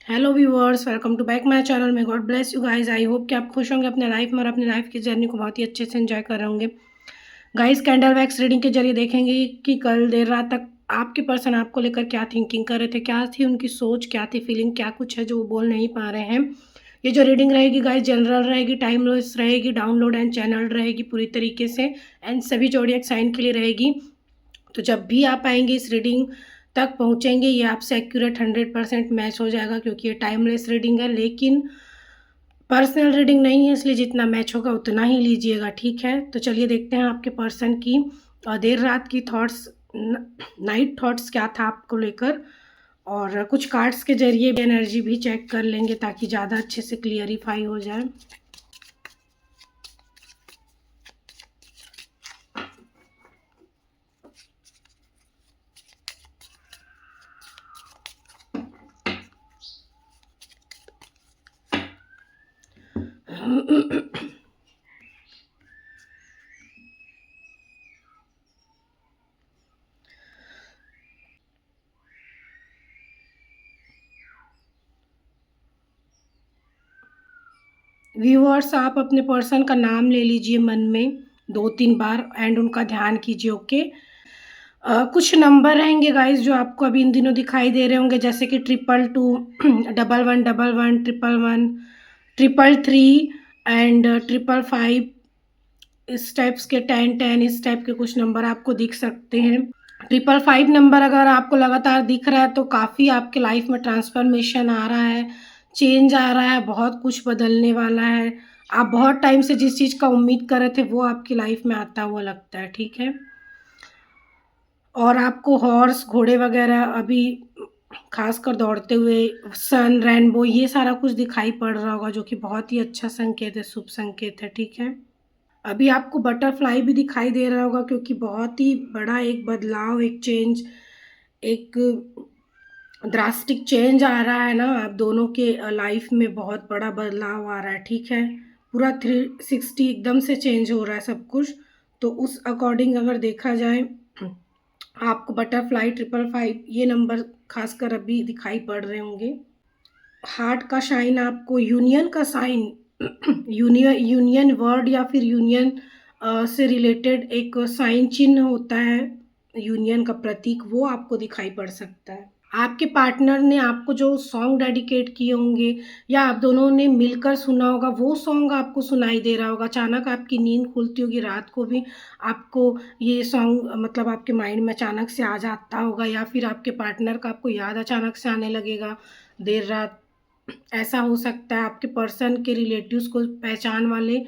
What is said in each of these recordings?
Hello viewers, welcome to back my channel में। God bless you guys. I hope कि आप खुश होंगे अपने लाइफ में और अपने लाइफ की जर्नी को बहुत ही अच्छे से एंजॉय कर रहे होंगे। गाइस, कैंडल वैक्स रीडिंग के जरिए देखेंगे कि कल देर रात तक आपके पर्सन आपको लेकर क्या थिंकिंग कर रहे थे, क्या थी उनकी सोच, क्या थी फीलिंग, क्या कुछ है जो वो बोल नहीं पा रहे हैं। ये जो रीडिंग रहेगी गाइस, जनरल रहेगी, टाइमलेस रहेगी, डाउनलोड एंड चैनल रहेगी पूरी तरीके से, एंड सभी जोडिएक साइन के लिए रहेगी। तो जब भी आप आएंगे इस रीडिंग तक पहुंचेंगे, ये आपसे एक्यूरेट 100% मैच हो जाएगा, क्योंकि ये टाइमलेस रीडिंग है। लेकिन पर्सनल रीडिंग नहीं है, इसलिए जितना मैच होगा उतना ही लीजिएगा, ठीक है। तो चलिए देखते हैं आपके पर्सन की देर रात की थॉट्स, नाइट थॉट्स क्या था आपको लेकर। और कुछ कार्ड्स के जरिए एनर्जी भी चेक कर लेंगे ताकि ज़्यादा अच्छे से क्लियरिफाई हो जाए। व्यूअर्स, आप अपने पर्सन का नाम ले लीजिए मन में 2-3 बार एंड उनका ध्यान कीजिए, ओके। कुछ नंबर रहेंगे गाइस जो आपको अभी इन दिनों दिखाई दे रहे होंगे, जैसे कि 222, 1111, 111, 333 एंड 555। इस टाइप्स के 1010, इस टाइप के कुछ नंबर आपको दिख सकते हैं। 555 नंबर अगर आपको लगातार दिख रहा है तो काफ़ी आपके लाइफ में ट्रांसफॉर्मेशन आ रहा है, चेंज आ रहा है, बहुत कुछ बदलने वाला है। आप बहुत टाइम से जिस चीज़ का उम्मीद कर रहे थे वो आपकी लाइफ में आता हुआ लगता है, ठीक है। और आपको हॉर्स, घोड़े वगैरह अभी खासकर दौड़ते हुए, सन, रेनबो, ये सारा कुछ दिखाई पड़ रहा होगा, जो कि बहुत ही अच्छा संकेत है, शुभ संकेत है, ठीक है। अभी आपको बटरफ्लाई भी दिखाई दे रहा होगा, क्योंकि बहुत ही बड़ा एक बदलाव, एक चेंज, एक ड्रास्टिक चेंज आ रहा है ना, आप दोनों के लाइफ में बहुत बड़ा बदलाव आ रहा है, ठीक है। पूरा 360 एकदम से चेंज हो रहा है सब कुछ। तो उस अकॉर्डिंग अगर देखा जाए, आपको बटरफ्लाई, 555 ये नंबर खासकर अभी दिखाई पड़ रहे होंगे। हार्ट का साइन, आपको यूनियन का साइन, यूनियन वर्ड या फिर यूनियन से रिलेटेड एक साइन चिन्ह होता है, यूनियन का प्रतीक, वो आपको दिखाई पड़ सकता है। आपके पार्टनर ने आपको जो सॉन्ग डेडिकेट किए होंगे या आप दोनों ने मिलकर सुना होगा, वो सॉन्ग आपको सुनाई दे रहा होगा। अचानक आपकी नींद खुलती होगी रात को भी, आपको ये सॉन्ग मतलब आपके माइंड में अचानक से आ जाता होगा, या फिर आपके पार्टनर का आपको याद अचानक से आने लगेगा देर रात। ऐसा हो सकता है आपके पर्सन के रिलेटिव्स को पहचान वाले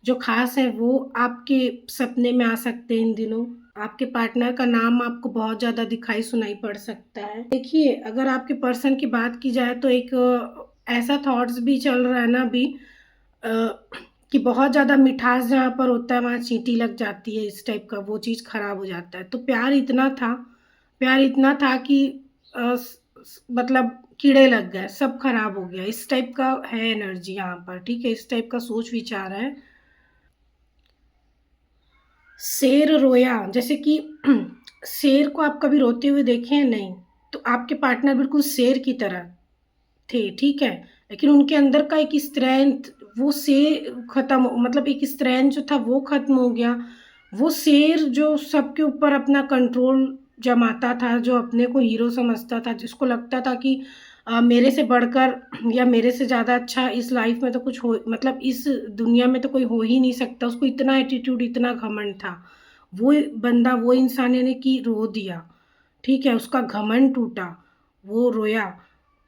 जो खास है वो आपके सपने में आ सकते हैं इन दिनों। आपके पार्टनर का नाम आपको बहुत ज़्यादा दिखाई सुनाई पड़ सकता है। देखिए, अगर आपके पर्सन की बात की जाए तो एक ऐसा थॉट्स भी चल रहा है ना अभी, अ, कि बहुत ज़्यादा मिठास जहाँ पर होता है वहाँ चींटी लग जाती है, इस टाइप का वो चीज़ खराब हो जाता है। तो प्यार इतना था कि मतलब कीड़े लग गए, सब खराब हो गया, इस टाइप का है एनर्जी यहाँ पर, ठीक है। इस टाइप का सोच विचार है। शेर रोया, जैसे कि शेर को आप कभी रोते हुए देखे हैं? नहीं। तो आपके पार्टनर बिल्कुल शेर की तरह थे, ठीक है। लेकिन उनके अंदर का एक स्ट्रेंथ, वो शेर खत्म, मतलब एक स्ट्रेंथ जो था वो खत्म हो गया। वो शेर जो सबके ऊपर अपना कंट्रोल जमाता था, जो अपने को हीरो समझता था, जिसको लगता था कि मेरे से बढ़कर या मेरे से ज़्यादा अच्छा इस लाइफ में तो कुछ हो, मतलब इस दुनिया में तो कोई हो ही नहीं सकता, उसको इतना एटीट्यूड, इतना घमंड था। वो बंदा, वो इंसान यानी कि रो दिया, ठीक है, उसका घमंड टूटा, वो रोया।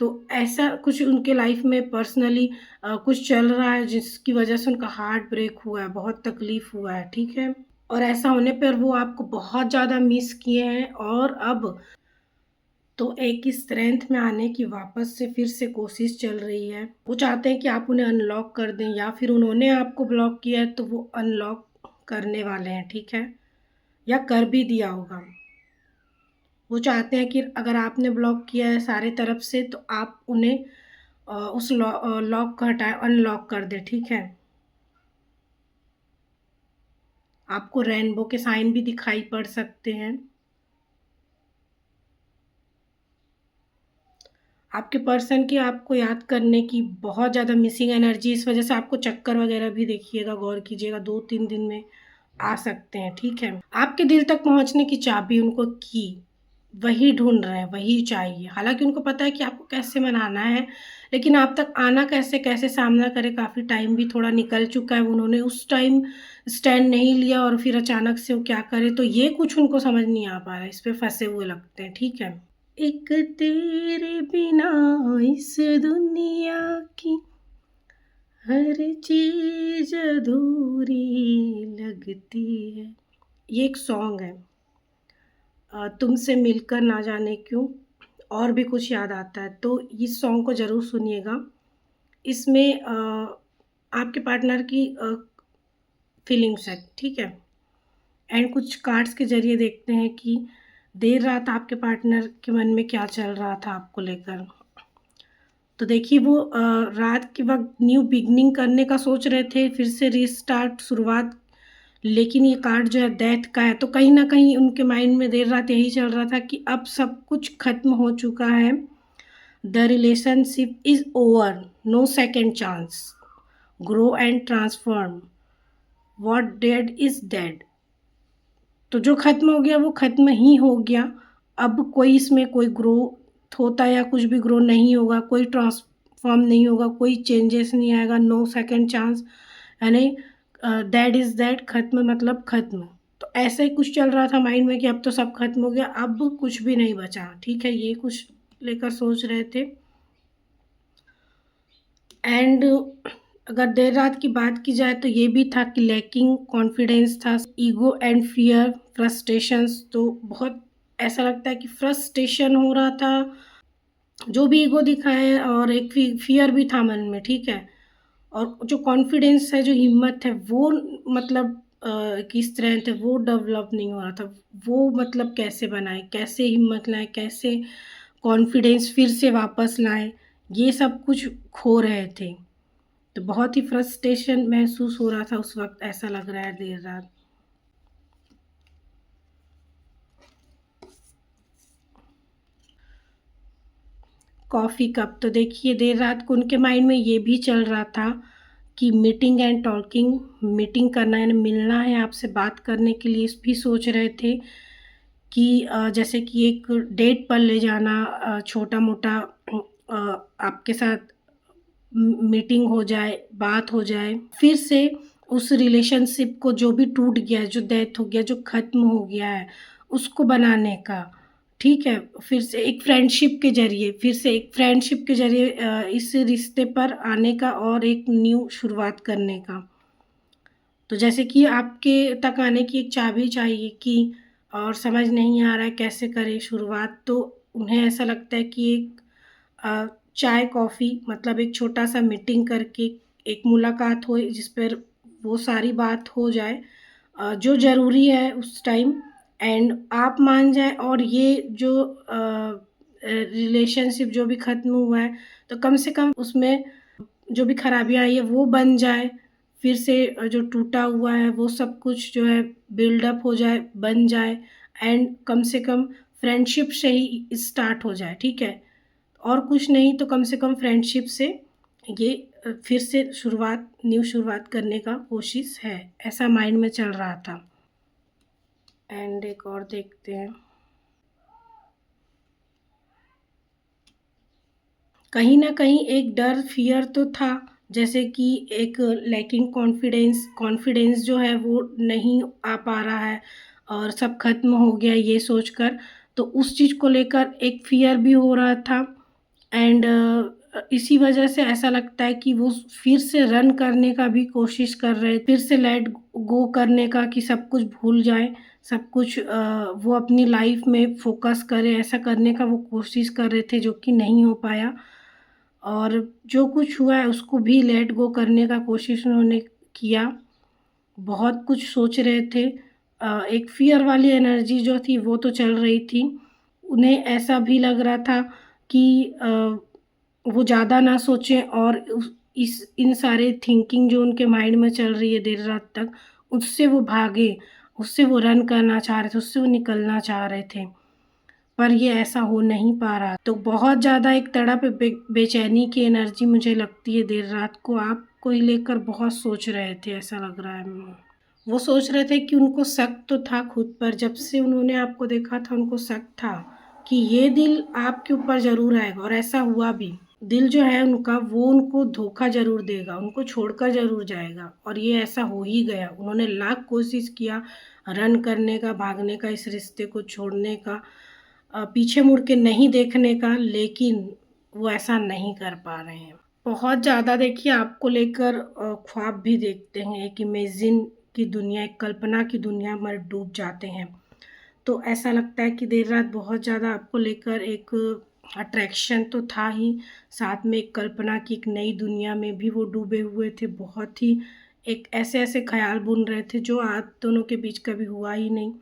तो ऐसा कुछ उनके लाइफ में पर्सनली कुछ चल रहा है जिसकी वजह से उनका हार्ट ब्रेक हुआ है, बहुत तकलीफ हुआ है, ठीक है। और ऐसा होने पर वो आपको बहुत ज़्यादा मिस किए हैं, और अब तो एक स्ट्रेंथ में आने की वापस से फिर से कोशिश चल रही है। वो चाहते हैं कि आप उन्हें अनलॉक कर दें, या फिर उन्होंने आपको ब्लॉक किया है तो वो अनलॉक करने वाले हैं, ठीक है, या कर भी दिया होगा। वो चाहते हैं कि अगर आपने ब्लॉक किया है सारे तरफ से तो आप उन्हें उस लॉक को हटाए, अनलॉक कर दें, ठीक है। आपको रेनबो के साइन भी दिखाई पड़ सकते हैं। आपके पर्सन की आपको याद करने की बहुत ज़्यादा मिसिंग एनर्जी, इस वज़ह से आपको चक्कर वग़ैरह भी देखिएगा, गौर कीजिएगा 2-3 दिन में आ सकते हैं, ठीक है? आपके दिल तक पहुँचने की चाबी उनको की, वही ढूँढ रहे हैं, वही चाहिए। हालाँकि उनको पता है कि आपको कैसे मनाना है, लेकिन आप तक आना कैसे, कैसे सामना करें, काफ़ी टाइम भी थोड़ा निकल चुका है। उन्होंने उस टाइम स्टैंड नहीं लिया और फिर अचानक से वो क्या करें, तो ये कुछ उनको समझ नहीं आ पा रहा है, इस पे फँसे हुए लगते हैं, ठीक है? एक तेरे बिना इस दुनिया की हर चीज अधूरी लगती है। ये एक सॉन्ग है। तुमसे मिलकर ना जाने क्यों और भी कुछ याद आता है, तो इस सॉन्ग को ज़रूर सुनिएगा। इसमें आपके पार्टनर की फीलिंग्स है, ठीक है? एंड कुछ कार्ड्स के ज़रिए देखते हैं कि देर रात आपके पार्टनर के मन में क्या चल रहा था आपको लेकर। तो देखिए वो रात के वक़्त न्यू बिगिनिंग करने का सोच रहे थे, फिर से रीस्टार्ट शुरुआत, लेकिन ये कार्ड जो है डेथ का है, तो कहीं न कहीं उनके माइंड में देर रात यही चल रहा था कि अब सब कुछ ख़त्म हो चुका है। The relationship is over, no second chance, grow and transform, what dead is dead. तो जो ख़त्म हो गया वो ख़त्म ही हो गया। अब कोई इसमें कोई ग्रोथ होता है या कुछ भी ग्रो नहीं होगा, कोई ट्रांसफ़ॉर्म नहीं होगा, कोई चेंजेस नहीं आएगा, नो सेकंड चांस, यानी दैट इज़ दैट, ख़त्म मतलब ख़त्म। तो ऐसा ही कुछ चल रहा था माइंड में कि अब तो सब ख़त्म हो गया, अब कुछ भी नहीं बचा, ठीक है? ये कुछ लेकर सोच रहे थे। एंड अगर देर रात की बात की जाए तो ये भी था कि लैकिंग कॉन्फिडेंस था, ईगो एंड फियर, फ्रस्ट्रेशंस, तो बहुत ऐसा लगता है कि फ्रस्ट्रेशन हो रहा था, जो भी ईगो दिखाए, और एक फियर भी था मन में, ठीक है? और जो कॉन्फिडेंस है, जो हिम्मत है, वो मतलब की स्ट्रेंथ है, वो डेवलप नहीं हो रहा था। वो मतलब कैसे बनाएँ, कैसे हिम्मत लाएँ, कैसे कॉन्फिडेंस फिर से वापस लाएँ, ये सब कुछ खो रहे थे। तो बहुत ही फ्रस्ट्रेशन महसूस हो रहा था उस वक़्त, ऐसा लग रहा है देर रात। कॉफ़ी कप, तो देखिए देर रात को उनके माइंड में ये भी चल रहा था कि मीटिंग एंड टॉकिंग, मीटिंग करना यानी मिलना है, आपसे बात करने के लिए भी सोच रहे थे कि जैसे कि एक डेट पर ले जाना, छोटा-मोटा आपके साथ मीटिंग हो जाए, बात हो जाए, फिर से उस रिलेशनशिप को जो भी टूट गया है, जो डेथ हो गया, जो ख़त्म हो गया है, उसको बनाने का, ठीक है? फिर से एक फ्रेंडशिप के ज़रिए, फिर से एक फ्रेंडशिप के ज़रिए इस रिश्ते पर आने का और एक न्यू शुरुआत करने का। तो जैसे कि आपके तक आने की एक चाबी चाहिए कि, और समझ नहीं आ रहा है कैसे करें शुरुआत, तो उन्हें ऐसा लगता है कि एक चाय-कॉफ़ी मतलब एक छोटा-सा मीटिंग करके एक मुलाकात हो जिस पर वो सारी बात हो जाए जो ज़रूरी है उस टाइम, एंड आप मान जाएँ, और ये जो रिलेशनशिप जो भी ख़त्म हुआ है, तो कम से कम उसमें जो भी खराबियाँ आई है वो बन जाए, फिर से जो टूटा हुआ है वो सब कुछ जो है बिल्डअप हो जाए, बन जाए, एंड कम से कम फ्रेंडशिप से ही स्टार्ट हो जाए, ठीक है? और कुछ नहीं तो कम से कम फ्रेंडशिप से ये फिर से शुरुआत, न्यू शुरुआत करने का कोशिश है, ऐसा माइंड में चल रहा था। एंड एक और देखते हैं। कहीं न कहीं एक डर, फ़ियर तो था, जैसे कि एक लैकिंग कॉन्फिडेंस, कॉन्फिडेंस जो है वो नहीं आ पा रहा है और सब ख़त्म हो गया ये सोचकर, तो उस चीज़ को लेकर एक फ़ियर भी हो रहा था। एंड इसी वजह से ऐसा लगता है कि वो फिर से रन करने का भी कोशिश कर रहे, फिर से लेट गो करने का, कि सब कुछ भूल जाएँ, सब कुछ वो अपनी लाइफ़ में फ़ोकस करें, ऐसा करने का वो कोशिश कर रहे थे जो कि नहीं हो पाया। और जो कुछ हुआ है उसको भी लेट गो करने का कोशिश उन्होंने किया। बहुत कुछ सोच रहे थे। एक फ़ियर वाली एनर्जी जो थी वो तो चल रही थी। उन्हें ऐसा भी लग रहा था कि वो ज़्यादा ना सोचें और उस इस इन सारे थिंकिंग जो उनके माइंड में चल रही है देर रात तक, उससे वो भागें, उससे वो रन करना चाह रहे थे, उससे वो निकलना चाह रहे थे। पर ये ऐसा हो नहीं पा रहा। तो बहुत ज़्यादा एक तड़प बेचैनी की एनर्जी मुझे लगती है देर रात को आपको ही लेकर बहुत सोच रहे थे, ऐसा लग रहा है। वो सोच रहे थे कि उनको शक तो था खुद पर, जब से उन्होंने आपको देखा था उनको शक था कि ये दिल आपके ऊपर ज़रूर आएगा, और ऐसा हुआ भी। दिल जो है उनका वो उनको धोखा ज़रूर देगा, उनको छोड़कर ज़रूर जाएगा, और ये ऐसा हो ही गया। उन्होंने लाख कोशिश किया रन करने का, भागने का, इस रिश्ते को छोड़ने का, पीछे मुड़ के नहीं देखने का, लेकिन वो ऐसा नहीं कर पा रहे हैं। बहुत ज़्यादा देखिए आपको लेकर ख्वाब भी देखते हैं, एक इमेजिन की दुनिया, एक कल्पना की दुनिया में डूब जाते हैं। तो ऐसा लगता है कि देर रात बहुत ज़्यादा आपको लेकर एक अट्रैक्शन तो था ही, साथ में एक कल्पना की एक नई दुनिया में भी वो डूबे हुए थे। बहुत ही एक ऐसे-ऐसे ख़्याल बुन रहे थे जो आप दोनों के बीच कभी हुआ ही नहीं,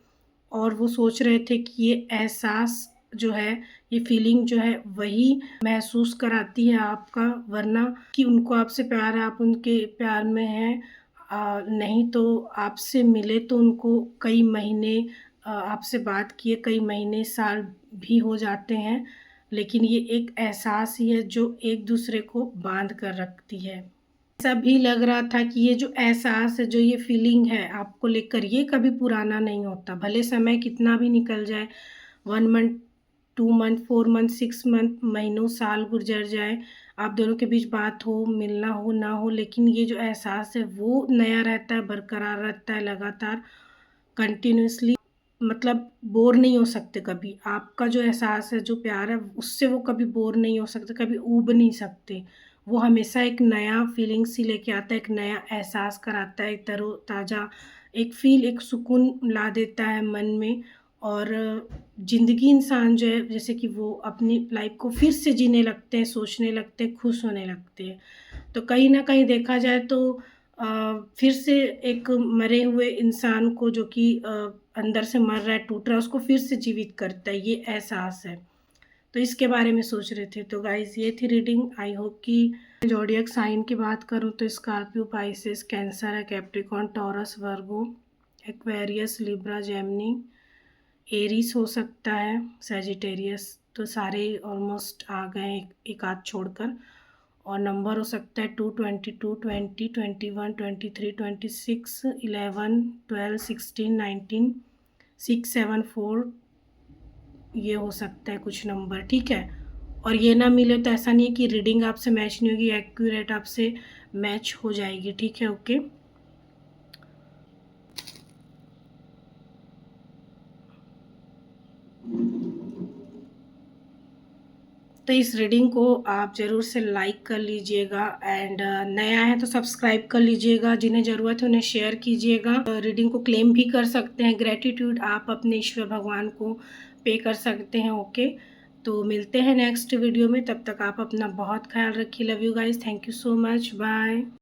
और वो सोच रहे थे कि ये एहसास जो है, ये फीलिंग जो है वही महसूस कराती है आपका, वरना कि उनको आपसे प्यार है, आप उनके प्यार में हैं। नहीं तो आपसे मिले तो उनको कई महीने, आपसे बात किए कई महीने, साल भी हो जाते हैं, लेकिन ये एक एहसास ही है जो एक-दूसरे को बाँध कर रखती है। ऐसा भी लग रहा था कि ये जो एहसास है, जो ये फीलिंग है आपको लेकर, ये कभी पुराना नहीं होता। भले समय कितना भी निकल जाए, 1 मंथ, 2 मंथ, 4 मंथ, 6 मंथ, महीनों, साल गुज़र जाए, आप दोनों के बीच बात हो, मिलना हो, ना हो, लेकिन ये जो एहसास है वो नया रहता है, बरकरार रहता है लगातार, कंटिन्यूअसली। मतलब बोर नहीं हो सकते कभी। आपका जो एहसास है, जो प्यार है, उससे वो कभी बोर नहीं हो सकते, कभी ऊब नहीं सकते। वो हमेशा एक नया फीलिंग्स ही लेके आता है, एक नया एहसास कराता है, एक तरोताज़ा एक फ़ील, एक सुकून ला देता है मन में। और ज़िंदगी इंसान जो है, जैसे कि वो अपनी लाइफ़ को फिर से जीने लगते हैं, सोचने लगते हैं, खुश होने लगते हैं। तो कहीं न कहीं देखा जाए तो अ, फिर से एक मरे हुए इंसान को, जो कि अंदर से मर रहा है, टूट रहा है, उसको फिर से जीवित करता है, ये एहसास है। तो इसके बारे में सोच रहे थे। तो गाइज़ ये थी रीडिंग, आई होप कि ज़ोडिएक साइन की बात करूँ तो स्कॉर्पियो, पाइसेस, कैंसर है, कैप्रिकॉर्न, टॉरस, वर्गो, एक्वेरियस, लिब्रा, जेमिनी, एरीज हो सकता है, सैजिटेरियस। तो सारे ऑलमोस्ट आ गए, एक आध छोड़कर। और नंबर हो सकता है 2, 22, 20, 21, 23, 26, 11, 12, 16, 19, 6, 7, 4, ये हो सकता है कुछ नंबर, ठीक है। और ये ना मिले तो ऐसा नहीं है कि रीडिंग आपसे मैच नहीं होगी, एक्यूरेट आपसे मैच हो जाएगी, ठीक है, ओके। तो इस रीडिंग को आप ज़रूर से लाइक कर लीजिएगा, एंड नया है तो सब्सक्राइब कर लीजिएगा, जिन्हें ज़रूरत है उन्हें शेयर कीजिएगा। रीडिंग को क्लेम भी कर सकते हैं, ग्रैटिट्यूड आप अपने ईश्वर भगवान को पे कर सकते हैं, ओके। तो मिलते हैं नेक्स्ट वीडियो में, तब तक आप अपना बहुत ख्याल रखिए। Love you guys, thank you so much, bye.